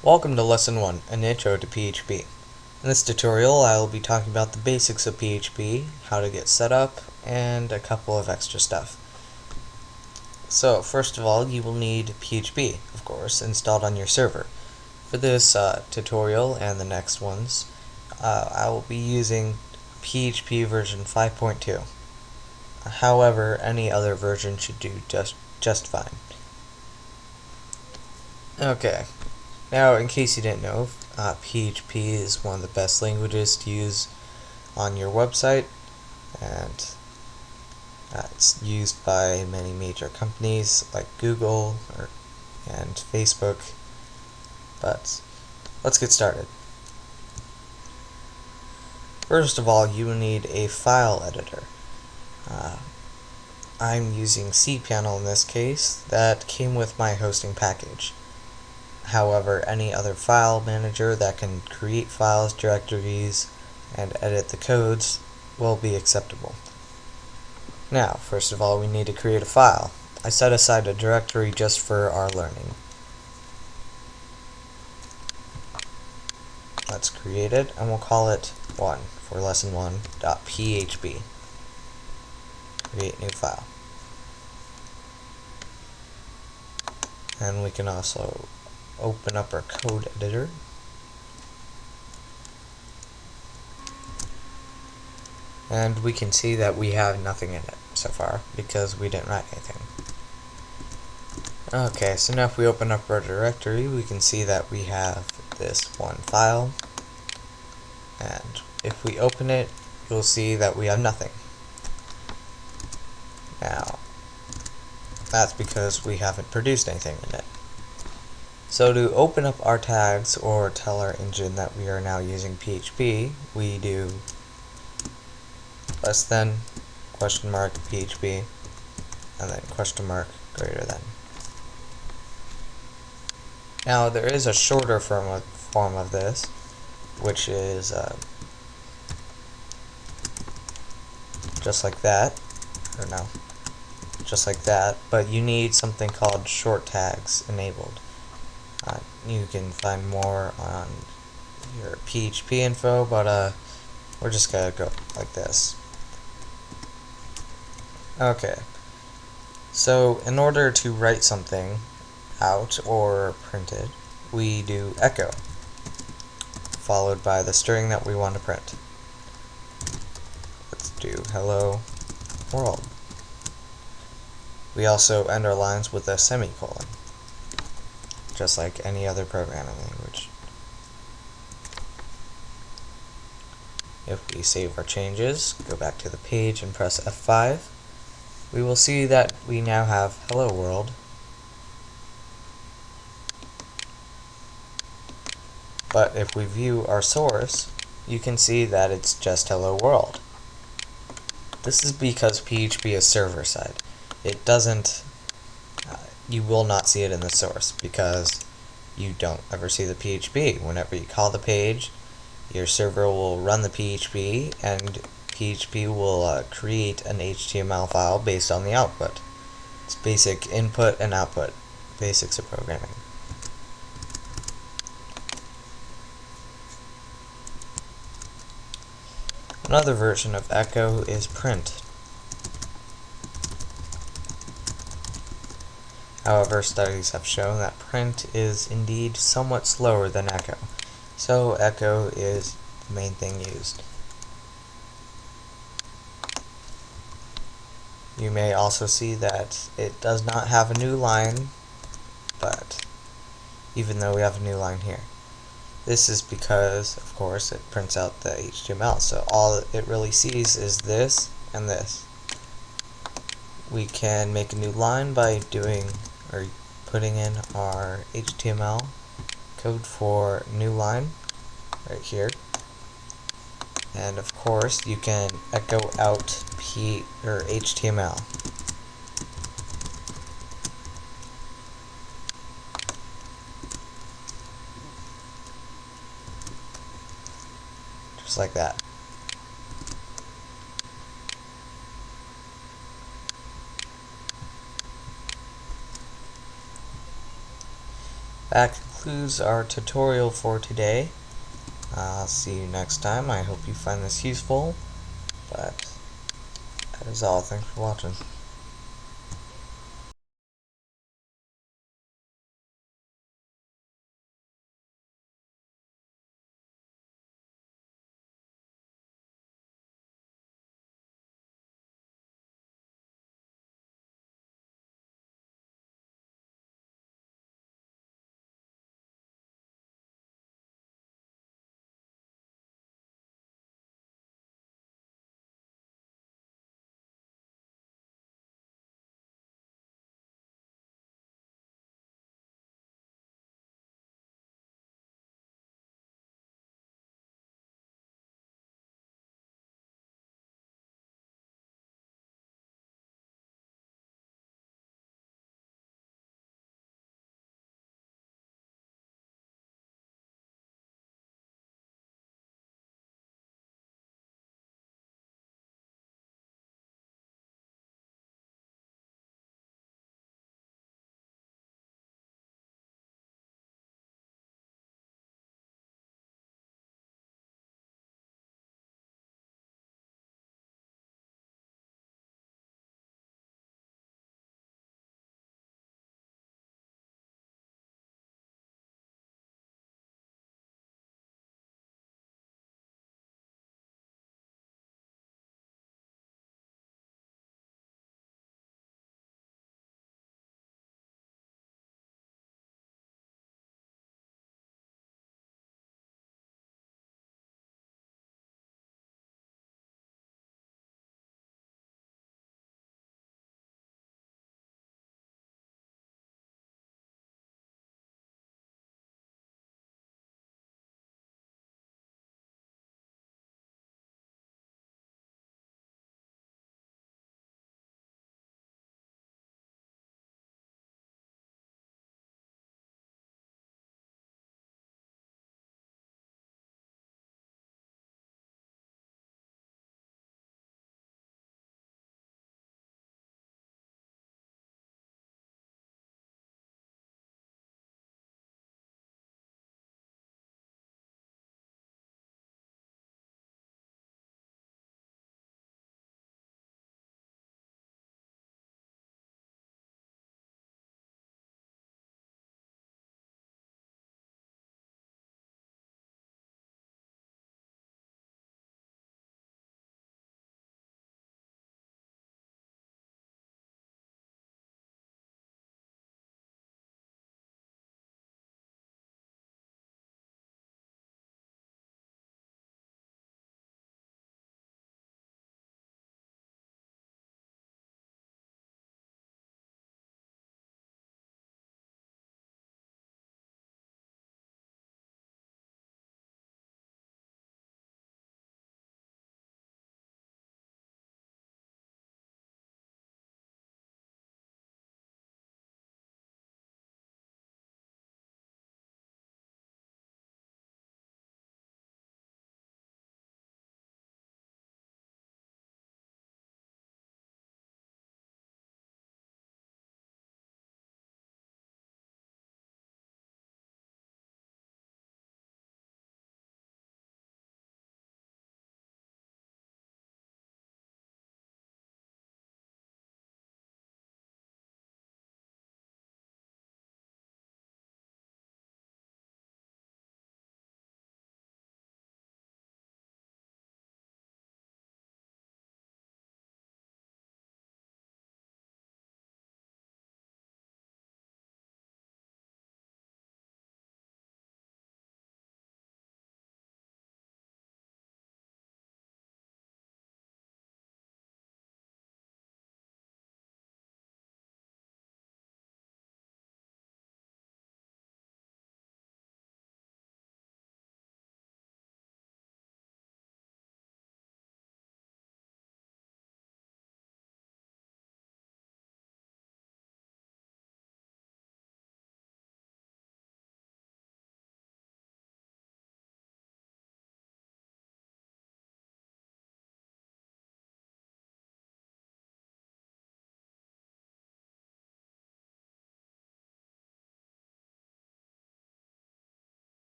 Welcome to Lesson 1, an intro to PHP. In this tutorial I will be talking about the basics of PHP, how to get set up, and a couple of extra stuff. So first of all, you will need PHP, of course, installed on your server. For this tutorial and the next ones, I will be using PHP version 5.2. However, any other version should do just fine. Okay. Now, in case you didn't know, PHP is one of the best languages to use on your website, and it's used by many major companies like Google and Facebook. But let's get started. First of all, you will need a file editor. I'm using cPanel in this case. That came with my hosting package. However, any other file manager that can create files, directories, and edit the codes will be acceptable. Now, first of all, we need to create a file. I set aside a directory just for our learning. Let's create it, and we'll call it 1 for lesson1.php. Create new file. And we can also open up our code editor. And we can see that we have nothing in it so far because we didn't write anything. Okay, so now if we open up our directory, we can see that we have this one file. And if we open it, you'll see that we have nothing. Now, that's because we haven't produced anything in it. So to open up our tags or tell our engine that we are now using PHP, we do less than question mark PHP and then question mark greater than. Now there is a shorter form of this, which is just like that, or no, just like that, but you need something called short tags enabled. You can find more on your PHP info, but we're just gonna go like this. Okay, so in order to write something out or print it, we do echo, followed by the string that we want to print. Let's do hello world. We also end our lines with a semicolon, just like any other programming language. If we save our changes, go back to the page and press F5, we will see that we now have hello world. But if we view our source, you can see that it's just hello world. This is because PHP is server side. It doesn't, you will not see it in the source because you don't ever see the PHP. Whenever you call the page, your server will run the PHP and PHP will create an HTML file based on the output. It's basic input and output, basics of programming. Another version of echo is print. However, studies have shown that print is indeed somewhat slower than echo, so echo is the main thing used. You may also see that it does not have a new line, but even though we have a new line here. This is because, of course, it prints out the HTML, so all it really sees is this and this. We can make a new line by putting in our HTML code for new line right here. And of course, you can echo out HTML. Just like that. Back concludes our tutorial for today. I'll see you next time. I hope you find this useful, but that is all. Thanks for watching.